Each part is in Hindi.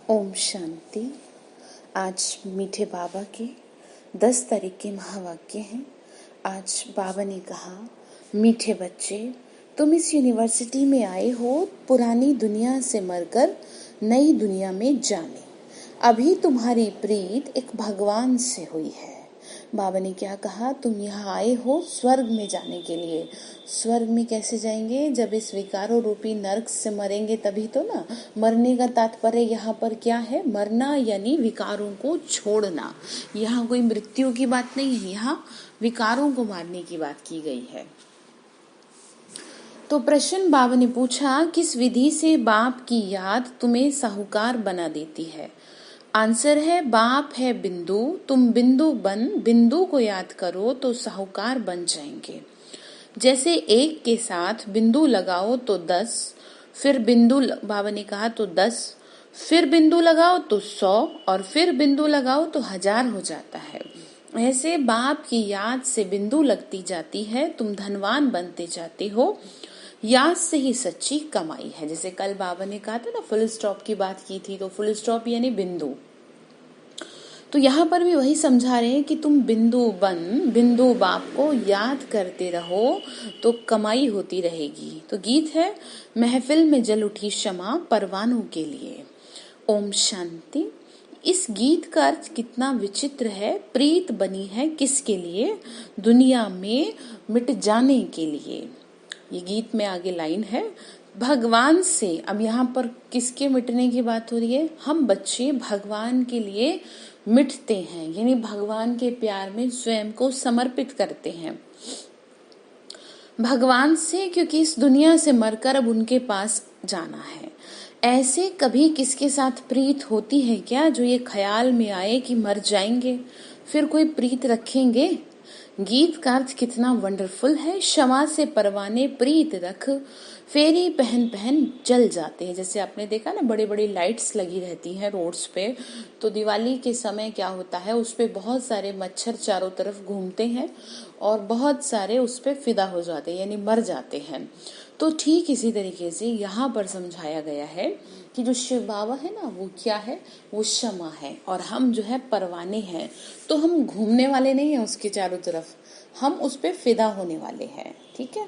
ओम शांति। आज मीठे बाबा के 10 तारीख के महावाक्य हैं। आज बाबा ने कहा, मीठे बच्चे, तुम इस यूनिवर्सिटी में आए हो पुरानी दुनिया से मरकर नई दुनिया में जाने। अभी तुम्हारी प्रीत एक भगवान से हुई है। बाबा ने क्या कहा, तुम यहाँ आए हो स्वर्ग में जाने के लिए। स्वर्ग में कैसे जाएंगे? जब इस विकारों रूपी नरक से मरेंगे तभी तो ना। मरने का तात्पर्य यहाँ पर क्या है? मरना यानी विकारों को छोड़ना। यहाँ कोई मृत्यु की बात नहीं है, यहाँ विकारों को मारने की बात की गई है। तो प्रश्न बाबा ने पूछा, किस विधि से बाप की याद तुम्हें साहूकार बना देती है? आंसर है, बाप है बिंदु, तुम बिंदु बन बिंदु को याद करो तो साहूकार बन जाएंगे। जैसे एक के साथ बिंदु लगाओ तो 10, फिर बिंदु बाबा ने कहा तो 10, फिर बिंदु लगाओ तो 100 और फिर बिंदु लगाओ तो 1000 हो जाता है। ऐसे बाप की याद से बिंदु लगती जाती है, तुम धनवान बनते जाते हो। याद से ही सच्ची कमाई है। जैसे कल बाबा ने कहा था ना, फुल स्टॉप की बात की थी, तो फुल स्टॉप यानी बिंदु। तो यहाँ पर भी वही समझा रहे हैं कि तुम बिंदु बन बिंदु बाप को याद करते रहो तो कमाई होती रहेगी। तो गीत है, महफिल में जल उठी शमा परवानों के लिए। ओम शांति। इस गीत का अर्थ कितना विचित्र है। प्रीत बनी है किसके लिए? दुनिया में मिट जाने के लिए। ये गीत में आगे लाइन है, भगवान से। अब यहाँ पर किसके मिटने की बात हो रही है? हम बच्चे भगवान के लिए मिटते हैं, यानी भगवान के प्यार में स्वयं को समर्पित करते हैं। भगवान से, क्योंकि इस दुनिया से मरकर अब उनके पास जाना है। ऐसे कभी किसके साथ प्रीत होती है क्या, जो ये ख्याल में आए कि मर जाएंगे फिर कोई प्रीत रखेंगे? गीत का अर्थ कितना वंडरफुल है। क्षमा से परवाने प्रीत रख, फेरी पहन पहन जल जाते हैं। जैसे आपने देखा ना, बड़ी बड़ी लाइट्स लगी रहती हैं रोड्स पे, तो दिवाली के समय क्या होता है, उस पे बहुत सारे मच्छर चारों तरफ घूमते हैं और बहुत सारे उस पे फिदा हो जाते हैं, यानी मर जाते हैं। तो ठीक इसी तरीके से यहाँ पर समझाया गया है कि जो शिव बाबा है ना, वो क्या है? वो क्षमा है, और हम जो है परवाने हैं। तो हम घूमने वाले नहीं हैं उसके चारों तरफ, हम उस पे फिदा होने वाले हैं। ठीक है।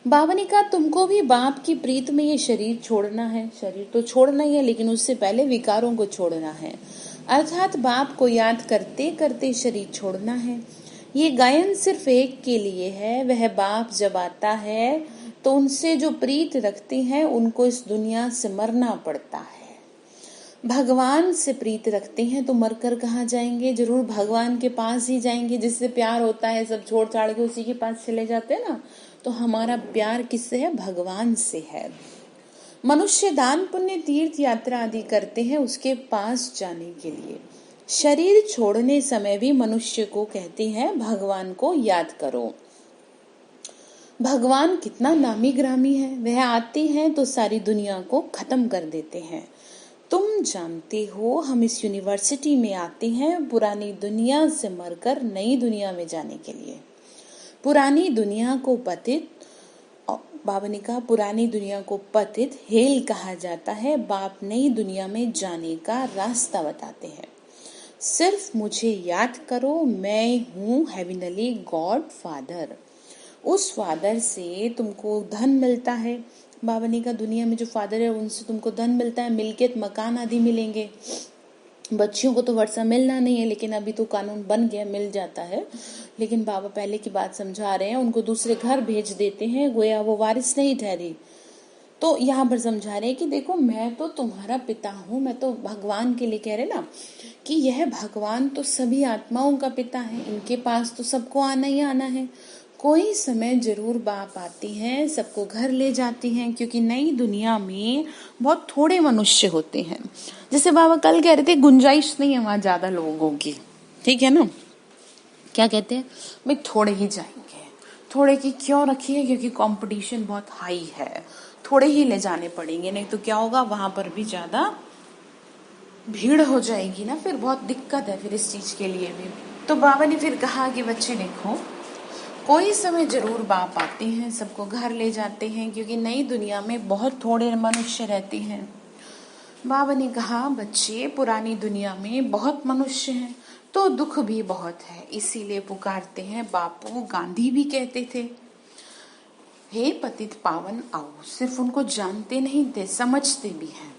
बाबा ने कहा, तुमको भी बाप की प्रीत में ये शरीर छोड़ना है। शरीर तो छोड़ना ही है, लेकिन उससे पहले विकारों को छोड़ना है, अर्थात बाप को याद करते करते शरीर छोड़ना है। ये गायन सिर्फ एक के लिए है। वह बाप जब आता है तो उनसे जो प्रीत रखते हैं उनको इस दुनिया से मरना पड़ता है। भगवान से प्रीत रखते हैं तो मरकर कहाँ जाएंगे? जरूर भगवान के पास ही जाएंगे। जिससे प्यार होता है सब छोड़ छाड़ के उसी के पास चले जाते हैं ना। तो हमारा प्यार किससे है? भगवान से है। मनुष्य दान पुण्य तीर्थ यात्रा आदि करते हैं उसके पास जाने के लिए। शरीर छोड़ने समय भी मनुष्य को कहते हैं भगवान को याद करो। भगवान कितना नामी ग्रामी है। वह आते हैं तो सारी दुनिया को खत्म कर देते हैं। तुम जानते हो, हम इस यूनिवर्सिटी में आते हैं पुरानी दुनिया से मरकर नई दुनिया में जाने के लिए। पुरानी दुनिया को पतित, बाबा ने कहा, पुरानी दुनिया को पतित हेल कहा जाता है। बाप नई दुनिया में जाने का रास्ता बताते हैं। सिर्फ मुझे याद करो, मैं हूँ हेविनली गॉड फादर। उस फादर से तुमको धन मिलता है। बाबा ने कहा, दुनिया में जो फादर है उनसे तुमको धन मिलता है, मिलकियत मकान आदि मिलेंगे। बच्चियों को तो वर्षा मिलना नहीं है, लेकिन अभी तो कानून बन गया, मिल जाता है। लेकिन बाबा पहले की बात समझा रहे हैं, उनको दूसरे घर भेज देते हैं, गोया वो वारिस नहीं ठहरी। तो यहाँ पर समझा रहे हैं कि देखो, मैं तो तुम्हारा पिता हूँ। मैं तो भगवान के लिए कह रहे ना कि यह भगवान तो सभी आत्माओं का पिता है, इनके पास तो सबको आना ही आना है। कोई समय जरूर बाप आती हैं, सबको घर ले जाती हैं, क्योंकि नई दुनिया में बहुत थोड़े मनुष्य होते हैं। जैसे बाबा कल कह रहे थे, गुंजाइश नहीं है वहां ज्यादा लोगों की। ठीक है ना? क्या कहते हैं भाई, थोड़े ही जाएंगे। थोड़े की क्यों रखी है? क्योंकि कंपटीशन बहुत हाई है, थोड़े ही ले जाने पड़ेंगे, नहीं तो क्या होगा, वहां पर भी ज्यादा भीड़ हो जाएगी ना, फिर बहुत दिक्कत है फिर इस चीज के लिए भी। तो बाबा ने फिर कहा कि बच्चे देखो, कोई समय जरूर बाप आते हैं, सबको घर ले जाते हैं, क्योंकि नई दुनिया में बहुत थोड़े मनुष्य रहते हैं। बाबा ने कहा, बच्चे, पुरानी दुनिया में बहुत मनुष्य हैं तो दुख भी बहुत है, इसीलिए पुकारते हैं। बापू गांधी भी कहते थे, हे पतित पावन आओ। सिर्फ उनको जानते नहीं थे, समझते भी हैं।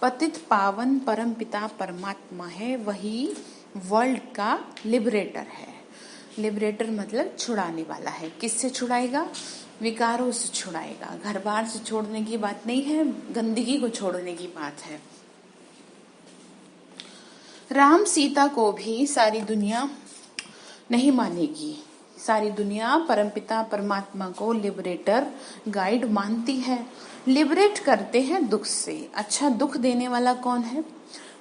पतित पावन परम पिता परमात्मा है, वही वर्ल्ड का लिबरेटर है। लिबरेटर मतलब छुड़ाने वाला है। किससे छुड़ाएगा? विकारों से छुड़ाएगा। घर बार से छोड़ने की बात नहीं है, गंदगी को छोड़ने की बात है। राम सीता को भी सारी दुनिया नहीं मानेगी। सारी दुनिया परमपिता परमात्मा को लिबरेटर गाइड मानती है। लिबरेट करते हैं दुख से। अच्छा, दुख देने वाला कौन है?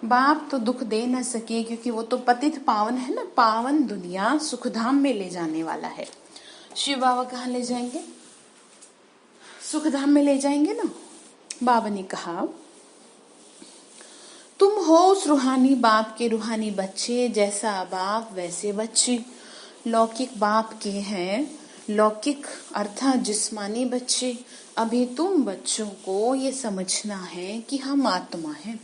बाप तो दुख दे न सके, क्योंकि वो तो पतित पावन है ना। पावन दुनिया सुखधाम में ले जाने वाला है। शिव बाबा कहाँ ले जाएंगे? सुखधाम में ले जाएंगे ना। बाबा ने कहा, तुम हो उस रूहानी बाप के रूहानी बच्चे, जैसा बाप वैसे बच्चे। लौकिक बाप के हैं लौकिक अर्थात जिस्मानी बच्चे। अभी तुम बच्चों को ये समझना है कि हम आत्मा हैं।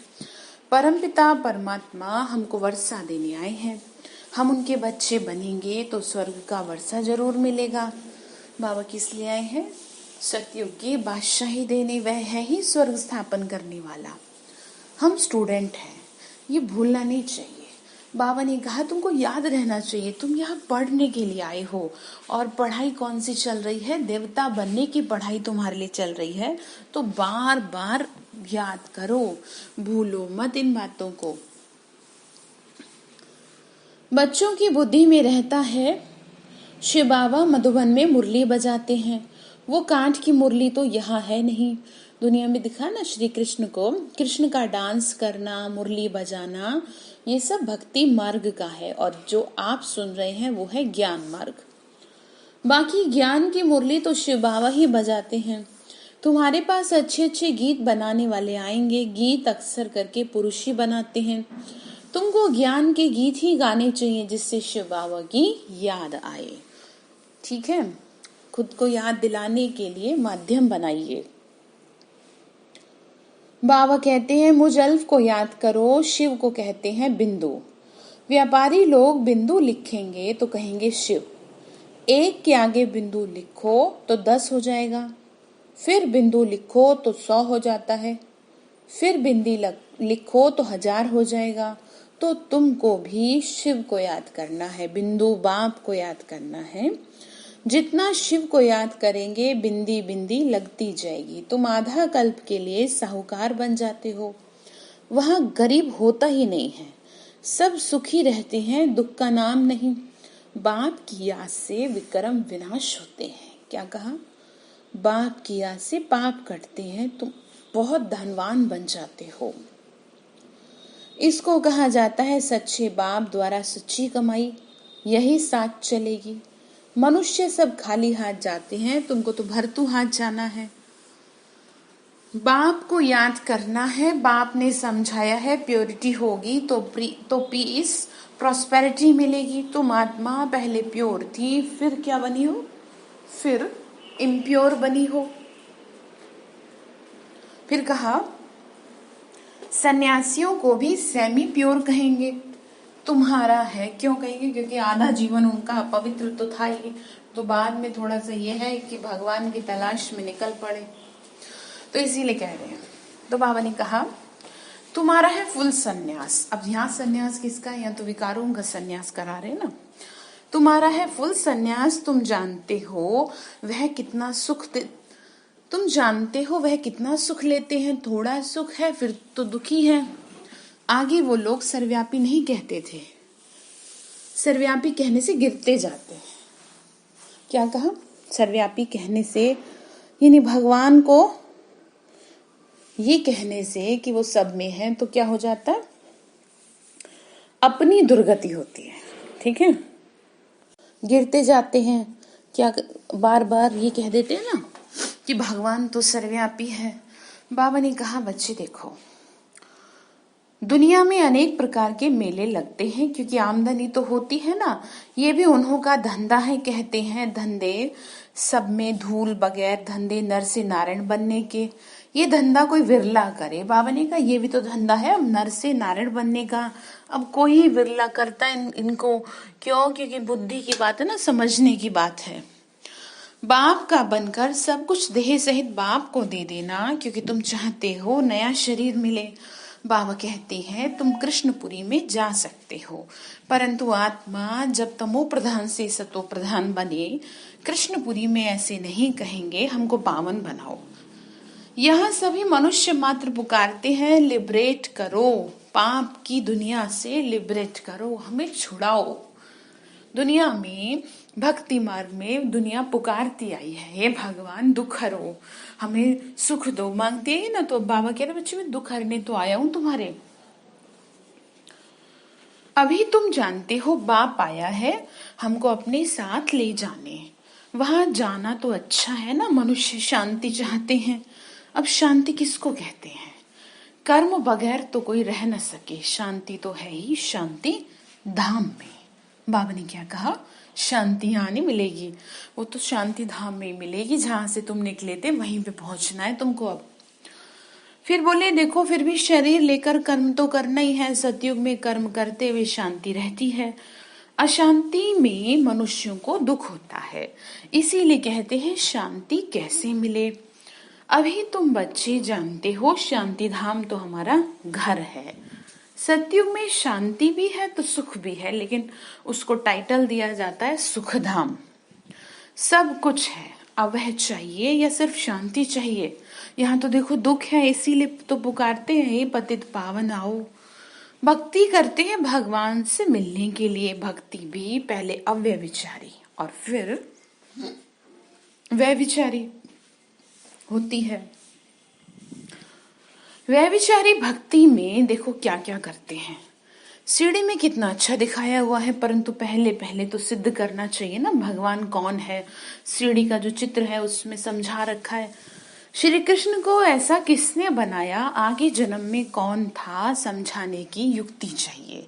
परमपिता परमात्मा हमको वर्षा देने आए हैं। हम उनके बच्चे बनेंगे तो स्वर्ग का वर्षा जरूर मिलेगा। बाबा किस लिए आए हैं? सतयुग की बादशाही देने। वह है ही स्वर्ग स्थापन करने वाला। हम स्टूडेंट हैं, ये भूलना नहीं चाहिए। बाबा ने कहा, तुमको याद रहना चाहिए, तुम यहाँ पढ़ने के लिए आए हो। और पढ़ाई कौन सी चल रही है? देवता बनने की पढ़ाई तुम्हारे लिए चल रही है। तो बार बार याद करो, भूलो मत इन बातों को। बच्चों की बुद्धि में रहता है। शिव बाबा मधुबन में मुरली बजाते हैं। वो कांठ की मुरली तो यहाँ है नहीं। दुनिया में दिखा ना श्री कृष्ण को, कृष्ण का डांस करना, मुरली बजाना, ये सब भक्ति मार्ग का है। और जो आप सुन रहे हैं वो है ज्ञान मार्ग। बाकी ज्ञान की मुरली तो शिव बाबा ही बजाते हैं। तुम्हारे पास अच्छे अच्छे गीत बनाने वाले आएंगे। गीत अक्सर करके पुरुष ही बनाते हैं। तुमको ज्ञान के गीत ही गाने चाहिए जिससे शिव बाबा की याद आए। ठीक है, खुद को याद दिलाने के लिए माध्यम बनाइए। बाबा कहते हैं, मुझ अल्फ को याद करो। शिव को कहते हैं बिंदु। व्यापारी लोग बिंदु लिखेंगे तो कहेंगे शिव। एक के आगे बिंदु लिखो तो 10 हो जाएगा। फिर बिंदु लिखो तो 100 हो जाता है। फिर बिंदी लिखो तो 1000 हो जाएगा। तो तुमको भी शिव को याद करना है, बिंदु बाप को याद करना है। जितना शिव को याद करेंगे, बिंदी बिंदी लगती जाएगी। तुम आधा कल्प के लिए साहूकार बन जाते हो। वहां गरीब होता ही नहीं है, सब सुखी रहते हैं, दुख का नाम नहीं। बाप की याद से विक्रम विनाश होते हैं। क्या कहा? बाप की याद से पाप कटते हैं, तुम बहुत धनवान बन जाते हो। इसको कहा जाता है सच्चे बाप द्वारा सच्ची कमाई। यही साथ चलेगी। मनुष्य सब खाली हाथ जाते हैं, तुमको तो भरतू हाथ जाना है। बाप को याद करना है। बाप ने समझाया है, प्योरिटी होगी तो पीस प्रॉस्पेरिटी मिलेगी। तुम आत्मा पहले प्योर थी, फिर क्या बनी हो? फिर इम्प्योर बनी हो। फिर कहा, सन्यासियों को भी सेमी प्योर कहेंगे। तुम्हारा है, क्यों कहेंगे? क्योंकि आधा जीवन उनका अपवित्र तो था ही। तो बाद में थोड़ा सा ये है कि भगवान की तलाश में निकल पड़े, तो इसीलिए कह रहे हैं। तो बाबा ने कहा, तुम्हारा है फुल सन्यास। अब यहाँ सन्यास किसका? यहाँ तो विकारों का सन्यास करा रहे ना। तुम्हारा है फुल सन्यास। तुम जानते हो वह कितना सुख तुम जानते हो वह कितना सुख लेते हैं। थोड़ा सुख है फिर तो दुखी है। आगे वो लोग सर्वव्यापी नहीं कहते थे। सर्वव्यापी कहने से गिरते जाते हैं। क्या कहा? सर्वव्यापी कहने से, यानी भगवान को ये कहने से कि वो सब में है, तो क्या हो जाता है? अपनी दुर्गति होती है। ठीक है, गिरते जाते हैं। क्या बार बार ये कह देते हैं ना कि भगवान तो सर्वव्यापी है। बाबा ने कहा, बच्चे देखो, दुनिया में अनेक प्रकार के मेले लगते हैं क्योंकि आमदनी तो होती है ना। ये भी उन्हों का धंधा है। कहते हैं धंधे सब में धूल बगैर धंधे नर से नारायण बनने के। ये धंधा कोई विरला करे। बाबा ने कहा ये भी तो धंधा है, अब नर से नारायण बनने का। अब कोई ही विरला करता है इनको। क्यों? क्योंकि बुद्धि की बात है ना, समझने की बात है। बाप का बनकर सब कुछ देह सहित बाप को दे देना, क्योंकि तुम चाहते हो नया शरीर मिले। बाबा कहते हैं तुम कृष्णपुरी में जा सकते हो, परंतु आत्मा जब तमो प्रधान से सतो प्रधान बने, कृष्णपुरी में ऐसे नहीं कहेंगे हमको पावन बनाओ। यहाँ सभी मनुष्य मात्र पुकारते हैं लिबरेट करो, पाप की दुनिया से लिबरेट करो, हमें छुड़ाओ। दुनिया में भक्ति मार्ग में दुनिया पुकारती आई है, हे भगवान दुख हरो, हमें सुख दो। मांगते हैं ना, तो बाबा कह रहे बच्चे मैं दुख हरने तो आया हूं तुम्हारे। अभी तुम जानते हो बाप आया है हमको अपने साथ ले जाने। वहां जाना तो अच्छा है ना, मनुष्य शांति चाहते हैं। अब शांति किसको कहते हैं? कर्म बगैर तो कोई रह न सके, शांति तो है ही शांति धाम में। बाबा ने क्या कहा? शांति यहाँ नहीं मिलेगी, वो तो शांति धाम में मिलेगी, जहां से तुम निकले थे वहीं पे पहुंचना है तुमको अब। फिर बोले देखो फिर भी शरीर लेकर कर्म तो करना ही है। सतयुग में कर्म करते हुए शांति रहती है, अशांति में मनुष्यों को दुख होता है। इसीलिए कहते हैं शांति कैसे मिले। अभी तुम बच्चे जानते हो शांति धाम तो हमारा घर है। सतयुग में शांति भी है तो सुख भी है, लेकिन उसको टाइटल दिया जाता है सुख धाम। सब कुछ है, अब वह चाहिए या सिर्फ शांति चाहिए? यहाँ तो देखो दुख है, इसीलिए तो पुकारते हैं हे पतित पावन आओ। भक्ति करते हैं भगवान से मिलने के लिए। भक्ति भी पहले अव्यभिचारी और फिर व्यभिचारी होती है। व्यभिचारी भक्ति में देखो क्या क्या करते हैं। सीढ़ी में कितना अच्छा दिखाया हुआ है, परंतु पहले पहले तो सिद्ध करना चाहिए ना भगवान कौन है। सीढ़ी का जो चित्र है उसमें समझा रखा है श्री कृष्ण को ऐसा किसने बनाया, आगे जन्म में कौन था, समझाने की युक्ति चाहिए।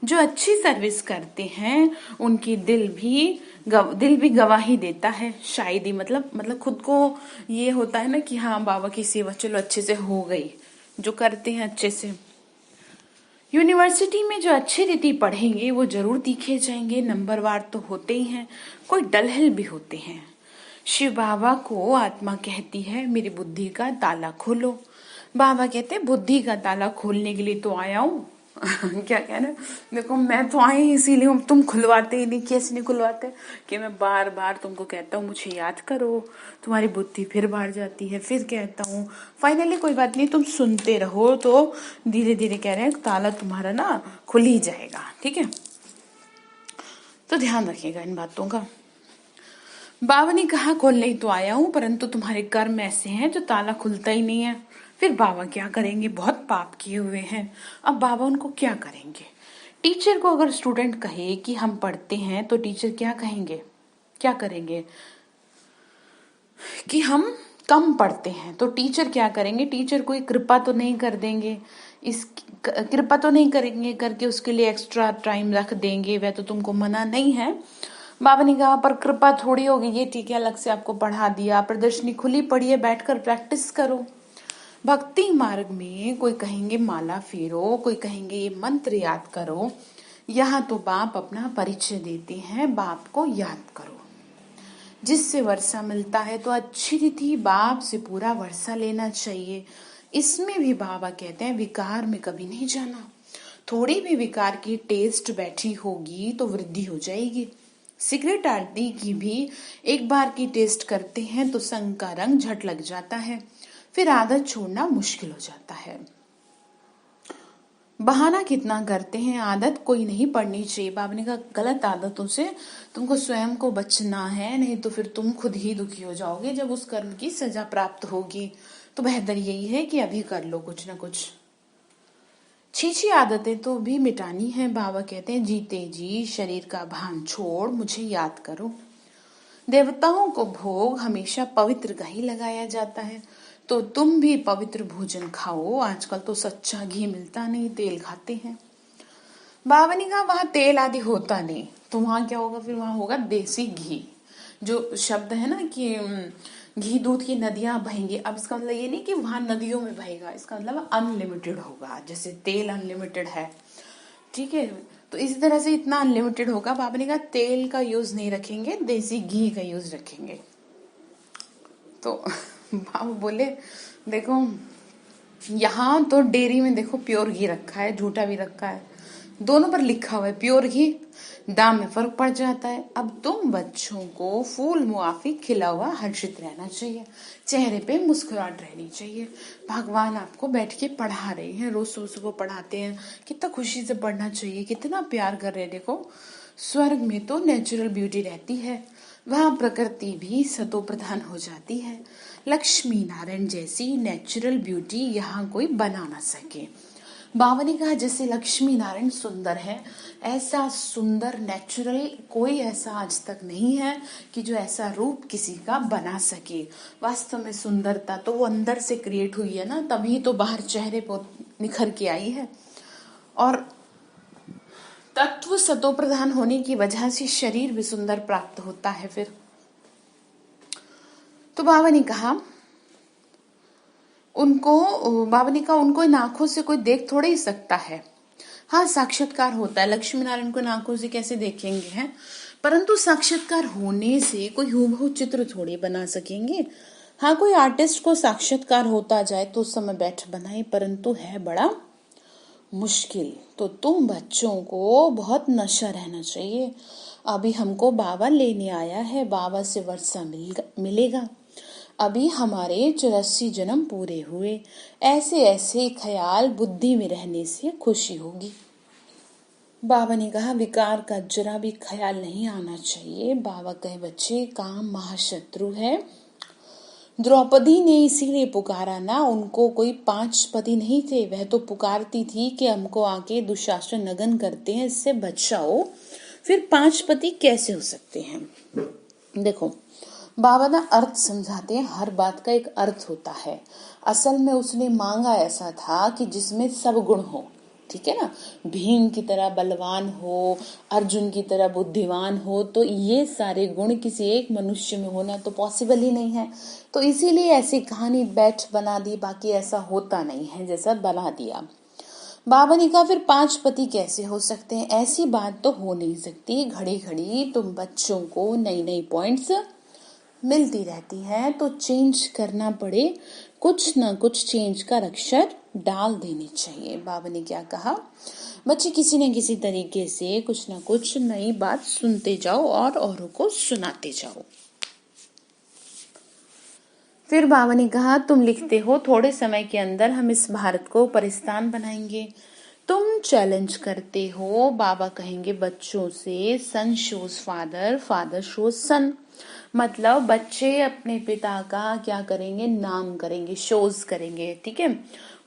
जो अच्छी सर्विस करते हैं उनकी दिल भी गवाही देता है। शायद मतलब खुद को ये होता है ना कि हाँ बाबा की सेवा चलो अच्छे से हो गई, जो करते हैं अच्छे से। यूनिवर्सिटी में जो अच्छी रीति पढ़ेंगे वो जरूर दिखे जाएंगे, नंबरवार तो होते ही हैं, कोई डलहल भी होते हैं। शिव बाबा को आत्मा कहती है मेरी बुद्धि का ताला खोलो। बाबा कहते हैं बुद्धि का ताला खोलने के लिए तो आया हूँ। क्या कहना, देखो मैं तो आई इसीलिए हूँ, तुम खुलवाते ही नहीं। कैसे नहीं खुलवाते कि मैं बार बार तुमको कहता हूँ मुझे याद करो, तुम्हारी बुद्धि फिर बाहर जाती है, फिर कहता हूँ, फाइनली कोई बात नहीं तुम सुनते रहो, तो धीरे धीरे कह रहे हैं ताला तुम्हारा ना खुल ही जाएगा। ठीक है, तो ध्यान रखिएगा इन बातों का। बाबा ने कहा खोलने ही तो आया हूँ, परंतु तुम्हारे कर्म ऐसे हैं जो ताला खुलता ही नहीं है। फिर बाबा क्या करेंगे? बहुत पाप किए हुए हैं, अब बाबा उनको क्या करेंगे? टीचर को अगर स्टूडेंट कहे कि हम पढ़ते हैं तो टीचर क्या कहेंगे, क्या करेंगे? कि हम कम पढ़ते हैं तो टीचर क्या करेंगे? टीचर कोई कृपा तो नहीं कर देंगे, इस कृपा तो नहीं करेंगे करके उसके लिए एक्स्ट्रा टाइम रख देंगे। वह तो तुमको मना नहीं है। बाबा ने कहा पर कृपा थोड़ी होगी, ये ठीक है अलग से आपको पढ़ा दिया, प्रदर्शनी खुली पड़ी है, बैठकर प्रैक्टिस करो। भक्ति मार्ग में कोई कहेंगे माला फेरो, कोई कहेंगे ये मंत्र याद करो। यहाँ तो बाप अपना परिचय देते हैं, बाप को याद करो। जिससे वर्षा मिलता है तो अच्छी रीति बाप से पूरा वर्षा लेना चाहिए। इसमें भी बाबा कहते हैं विकार में कभी नहीं जाना। थोड़ी भी विकार की टेस्ट बैठी होगी तो वृद्धि हो जाएगी। सिगरेट आदि की भी एक बार की टेस्ट करते हैं तो संग का रंग झट लग जाता है, फिर आदत छोड़ना मुश्किल हो जाता है। बहाना कितना करते हैं, आदत कोई नहीं पड़नी चाहिए। बाबा ने कहा गलत आदतों से तुमको स्वयं को बचना है, नहीं तो फिर तुम खुद ही दुखी हो जाओगे जब उस कर्म की सजा प्राप्त होगी। तो बेहतर यही है कि अभी कर लो कुछ ना कुछ। छी आदतें तो भी मिटानी है। बाबा कहते हैं जीते जी शरीर का भान छोड़ मुझे याद करो। देवताओं को भोग हमेशा पवित्र का ही लगाया जाता है, तो तुम भी पवित्र भोजन खाओ। आजकल तो सच्चा घी मिलता नहीं, तेल खाते हैं। बाबा ने कहा वहां तेल आदि होता नहीं, तो वहां क्या होगा? फिर वहां होगा देसी घी। जो शब्द है ना कि घी दूध की नदियां बहेंगी। अब इसका मतलब ये नहीं कि वहां नदियों में बहेगा, इसका मतलब अनलिमिटेड होगा, जैसे तेल अनलिमिटेड है, ठीक है। तो इसी तरह से इतना अनलिमिटेड होगा। बाबा ने कहा तेल का यूज नहीं रखेंगे, देसी घी का यूज रखेंगे। तो बाबा बोले देखो यहाँ तो डेयरी में देखो प्योर घी रखा है, झूठा भी रखा है, दोनों पर लिखा हुआ है प्योर घी, दाम में फर्क पड़ जाता है। अब तुम बच्चों को फूल मुआफी खिला हुआ हर्षित रहना चाहिए, चेहरे पे मुस्कुराहट रहनी चाहिए। भगवान आपको बैठ के पढ़ा रहे हैं, रोज रोज को पढ़ाते हैं, कितना खुशी से पढ़ना चाहिए, कितना प्यार कर रहे हैं। देखो स्वर्ग में तो नेचुरल ब्यूटी रहती है, वहां प्रकृति भी सतो प्रधान हो जाती है। लक्ष्मी नारायण जैसी नेचुरल ब्यूटी यहाँ कोई बना ना सके। बाबा ने कहा जैसे लक्ष्मी नारायण सुंदर है, ऐसा सुंदर नेचुरल कोई ऐसा आज तक नहीं है कि जो ऐसा रूप किसी का बना सके। वास्तव में सुंदरता तो वो अंदर से क्रिएट हुई है ना, तभी तो बाहर चेहरे पर निखर के आई है। और तत्व सतो प्रधान होने की वजह से शरीर भी सुंदर प्राप्त होता है। फिर तो बाबा ने कहा उनको इन आंखों से कोई देख थोड़े ही सकता है। हाँ साक्षात्कार होता है, लक्ष्मी नारायण को इन आंखों से कैसे देखेंगे हैं, परंतु साक्षात्कार होने से कोई हूबहू चित्र थोड़ी बना सकेंगे। हाँ कोई आर्टिस्ट को साक्षात्कार होता जाए तो उस समय बैठ बनाए, परंतु है बड़ा मुश्किल। तो तुम बच्चों को बहुत नशा रहना चाहिए। अभी हमको बाबा लेने आया है, बाबा से वर्षा मिलेगा। अभी हमारे 84 जन्म पूरे हुए, ऐसे ऐसे ख्याल बुद्धि में रहने से खुशी होगी। बाबा ने कहा विकार का जरा भी ख्याल नहीं आना चाहिए। बाबा कहे बच्चे काम महाशत्रु है। द्रौपदी ने इसीलिए पुकारा ना, उनको कोई 5 पति नहीं थे, वह तो पुकारती थी कि हमको आके दुशासन नगन करते हैं, इससे बचाओ। फिर 5 पति कैसे हो सकते हैं। देखो बाबा ना अर्थ समझाते हैं, हर बात का एक अर्थ होता है। असल में उसने मांगा ऐसा था कि जिसमें सब गुण हो, ठीक है ना, भीम की तरह बलवान हो, अर्जुन की तरह बुद्धिमान हो, तो ये सारे गुण किसी एक मनुष्य में होना तो पॉसिबल ही नहीं है। तो इसीलिए ऐसी कहानी बैठ बना दी, बाकी ऐसा होता नहीं है जैसा बना दिया। बाबा ने कहा फिर 5 पति कैसे हो सकते हैं, ऐसी बात तो हो नहीं सकती। घड़ी घड़ी तुम बच्चों को नई नई पॉइंट्स मिलती रहती है, तो चेंज करना पड़े, कुछ ना कुछ चेंज का अक्षर डाल देने चाहिए। बाबा ने क्या कहा, बच्चे किसी न किसी तरीके से कुछ ना कुछ नई बात सुनते जाओ और औरों को सुनाते जाओ। फिर बाबा ने कहा तुम लिखते हो थोड़े समय के अंदर हम इस भारत को परिस्तान बनाएंगे। तुम चैलेंज करते हो, बाबा कहेंगे बच्चों से सन शोज फादर, फादर शोज सन। मतलब बच्चे अपने पिता का क्या करेंगे, नाम करेंगे, शोज करेंगे, ठीक है,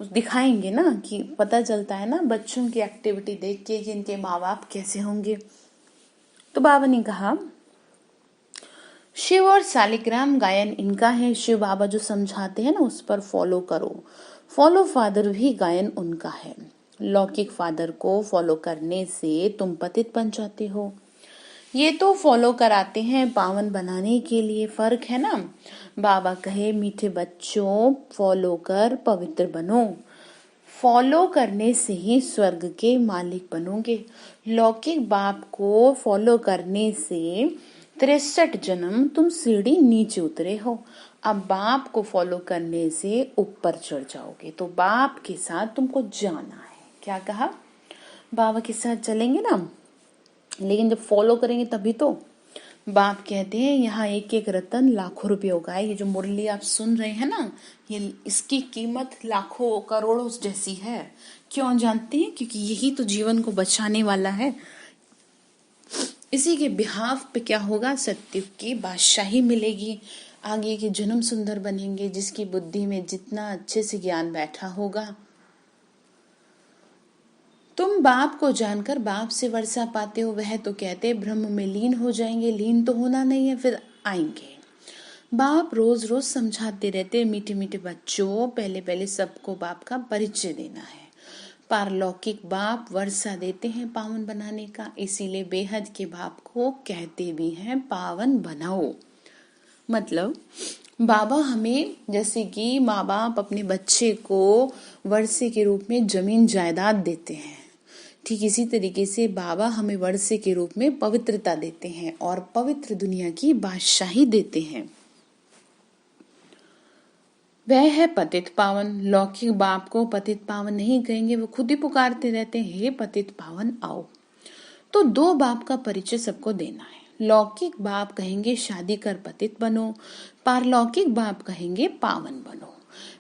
दिखाएंगे ना, कि पता चलता है ना बच्चों की एक्टिविटी देख के कि इनके माँ बाप कैसे होंगे। तो बाबा ने कहा शिव और शालिग्राम गायन इनका है, शिव बाबा जो समझाते हैं ना उस पर फॉलो करो। फॉलो फादर भी गायन उनका है। लौकिक फादर को फॉलो करने से तुम पतित बन जाते हो, ये तो फॉलो कराते हैं पावन बनाने के लिए, फर्क है ना। बाबा कहे मीठे बच्चों फॉलो कर पवित्र बनो, फॉलो करने से ही स्वर्ग के मालिक बनोगे। लौकिक बाप को फॉलो करने से 63 जन्म तुम सीढ़ी नीचे उतरे हो, अब बाप को फॉलो करने से ऊपर चढ़ जाओगे। तो बाप के साथ तुमको जाना है। क्या कहा, बाबा के साथ चलेंगे ना, लेकिन जब फॉलो करेंगे तभी तो। बाप कहते हैं यहाँ एक एक रतन लाखों रुपयों का है। ये जो मुरली आप सुन रहे हैं ना, ये इसकी कीमत लाखों करोड़ों जैसी है। क्यों जानते हैं, क्योंकि यही तो जीवन को बचाने वाला है। इसी के बिहाफ पे क्या होगा, सत्युग की बादशाही मिलेगी, आगे के जन्म सुंदर बनेंगे। जिसकी बुद्धि में जितना अच्छे से ज्ञान बैठा होगा, तुम बाप को जानकर बाप से वर्षा पाते हो। वह तो कहते ब्रह्म में लीन हो जाएंगे, लीन तो होना नहीं है, फिर आएंगे। बाप रोज रोज समझाते रहते मीठे मीठे बच्चों, पहले पहले सबको बाप का परिचय देना है। पारलौकिक बाप वर्षा देते हैं पावन बनाने का, इसीलिए बेहद के बाप को कहते भी हैं पावन बनाओ। मतलब बाबा हमें, जैसे कि माँ बाप अपने बच्चे को वर्षे के रूप में जमीन जायदाद देते हैं, ठीक इसी तरीके से बाबा हमें वर्षे के रूप में पवित्रता देते हैं और पवित्र दुनिया की बादशाही देते हैं। वह है पतित पावन। लौकिक बाप को पतित पावन नहीं कहेंगे, वो खुद ही पुकारते रहते हैं, हे पतित पावन आओ। तो दो बाप का परिचय सबको देना है। लौकिक बाप कहेंगे शादी कर पतित बनो, पारलौकिक बाप कहेंगे पावन बनो।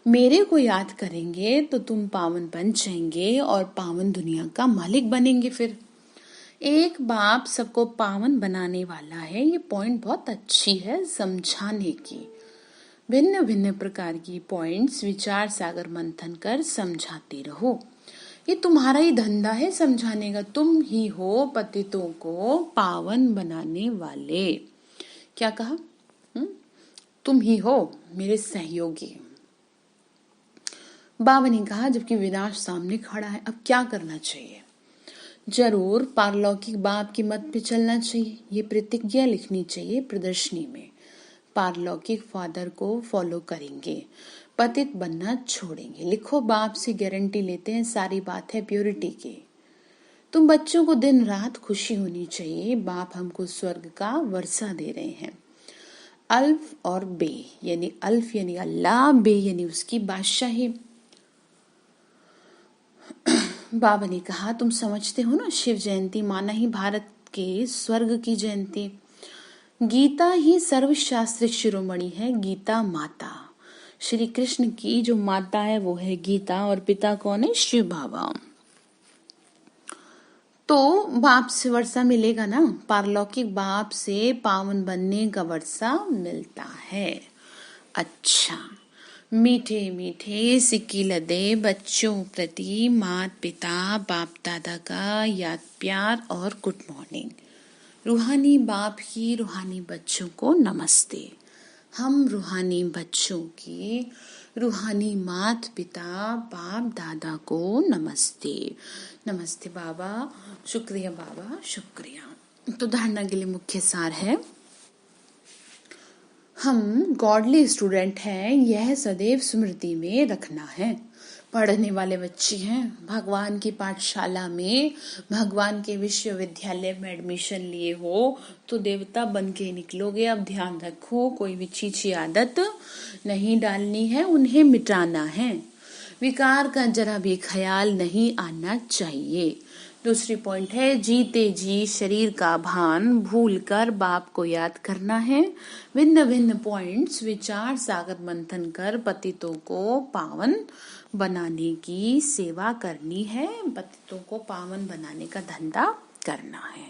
मेरे को याद करेंगे तो तुम पावन बन जाएंगे और पावन दुनिया का मालिक बनेंगे। फिर एक बाप सबको पावन बनाने वाला है। ये पॉइंट बहुत अच्छी है समझाने की। भिन्न भिन्न प्रकार की पॉइंट्स विचार सागर मंथन कर समझाते रहो। ये तुम्हारा ही धंधा है समझाने का। तुम ही हो पतितों को पावन बनाने वाले। क्या कहा? तुम ही हो मेरे सहयोगी। बाबा ने कहा जबकि विनाश सामने खड़ा है, अब क्या करना चाहिए? जरूर पारलौकिक बाप की मत पे चलना चाहिए। ये प्रतिज्ञा लिखनी चाहिए प्रदर्शनी में। पारलौकिक फादर को फॉलो करेंगे, पतित बनना छोड़ेंगे। लिखो, बाप से गारंटी लेते हैं, सारी बात है प्योरिटी की। तुम बच्चों को दिन रात खुशी होनी चाहिए, बाप हमको स्वर्ग का वर्षा दे रहे हैं। अल्फ और बे यानी अल्फ यानी अल्लाह, बे यानी उसकी बादशाही। बाबा ने कहा तुम समझते हो ना, शिव जयंती माना ही भारत के स्वर्ग की जयंती। गीता ही सर्वशास्त्र शिरोमणि है, गीता माता। श्री कृष्ण की जो माता है वो है गीता और पिता कौन है? शिव बाबा। तो बाप से वर्षा मिलेगा ना, पारलौकिक बाप से पावन बनने का वर्षा मिलता है। अच्छा, मीठे मीठे सिक्की लदे बच्चों प्रति माता पिता बाप दादा का याद प्यार और गुड मॉर्निंग। रूहानी बाप की रूहानी बच्चों को नमस्ते। हम रूहानी बच्चों की रूहानी माता पिता बाप दादा को नमस्ते। नमस्ते बाबा, शुक्रिया बाबा, शुक्रिया। तो धारणा के लिए मुख्य सार है, हम गॉडली स्टूडेंट हैं, यह सदैव स्मृति में रखना है। पढ़ने वाले बच्चे हैं, भगवान की पाठशाला में, भगवान के विश्वविद्यालय में एडमिशन लिए हो तो देवता बन के निकलोगे। अब ध्यान रखो, कोई भी अच्छी आदत नहीं डालनी है, उन्हें मिटाना है। विकार का जरा भी ख्याल नहीं आना चाहिए। दूसरी पॉइंट है, जीते जी शरीर का भान भूल कर बाप को याद करना है। भिन्न भिन्न पॉइंट्स विचार सागर मंथन कर पतितों को पावन बनाने की सेवा करनी है, पतितों को पावन बनाने का धंधा करना है।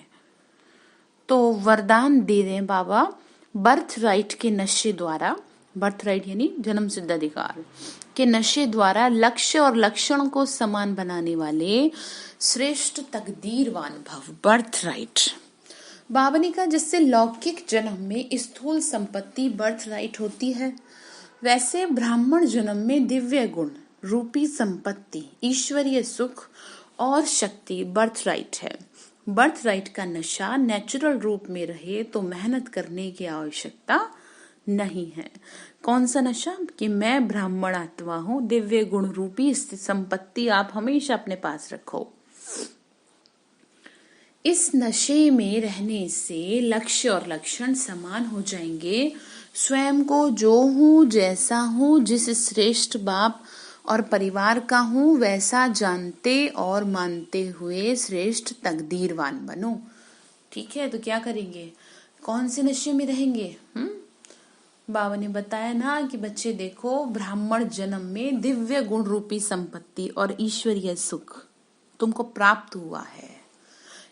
तो वरदान दे रहे हैं बाबा, बर्थ राइट के नशे द्वारा, बर्थ राइट यानी जन्म सिद्ध अधिकार के नशे द्वारा लक्ष्य और लक्षण को समान बनाने वाले श्रेष्ठ तकदीरवान भव। बर्थ राइट बाबा ने कहा जिससे लौकिक जन्म में स्थूल संपत्ति बर्थ राइट होती है, वैसे ब्राह्मण जन्म में दिव्य गुण रूपी संपत्ति ईश्वरीय सुख और शक्ति बर्थ राइट है। बर्थ राइट का नशा नेचुरल रूप में रहे तो मेहनत करने की आवश्यकता नहीं है। कौन सा नशा? कि मैं ब्राह्मण आत्मा हूँ, दिव्य गुण रूपी संपत्ति आप हमेशा अपने पास रखो। इस नशे में रहने से लक्ष्य और लक्षण समान हो जाएंगे। स्वयं को जो हूँ, जैसा हूँ, जिस श्रेष्ठ बाप और परिवार का हूँ वैसा जानते और मानते हुए श्रेष्ठ तकदीरवान बनो। ठीक है, तो क्या करेंगे? कौन से नशे में रहेंगे? बाबा ने बताया ना कि बच्चे देखो, ब्राह्मण जन्म में दिव्य गुण रूपी संपत्ति और ईश्वरीय सुख तुमको प्राप्त हुआ है,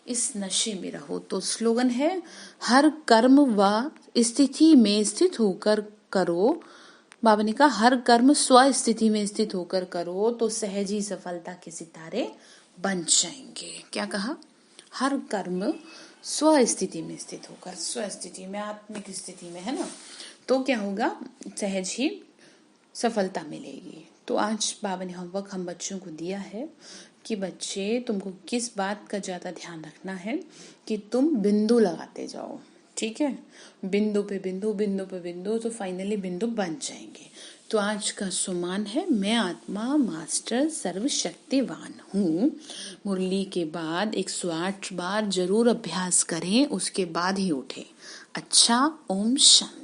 इस नशे में रहो। तो स्लोगन है, हर कर्म व स्थिति में स्थित होकर करो। बाबा ने कहा हर कर्म स्व स्थिति में स्थित होकर करो तो सहज ही सफलता के सितारे बन जाएंगे। क्या कहा? हर कर्म स्व स्थिति में स्थित होकर, स्व स्थिति में आत्मिक स्थिति में, है ना, तो क्या होगा? सहज ही सफलता मिलेगी। तो आज बाबा ने होमवर्क हम बच्चों को दिया है कि बच्चे तुमको किस बात का ज्यादा ध्यान रखना है कि तुम बिंदु लगाते जाओ। ठीक है, बिंदु पे बिंदु, बिंदु पे बिंदु, तो फाइनली बिंदु बन जाएंगे। तो आज का सुमान है, मैं आत्मा मास्टर सर्वशक्तिवान हूँ। मुरली के बाद 108 बार जरूर अभ्यास करें, उसके बाद ही उठें। अच्छा, ओम शांति।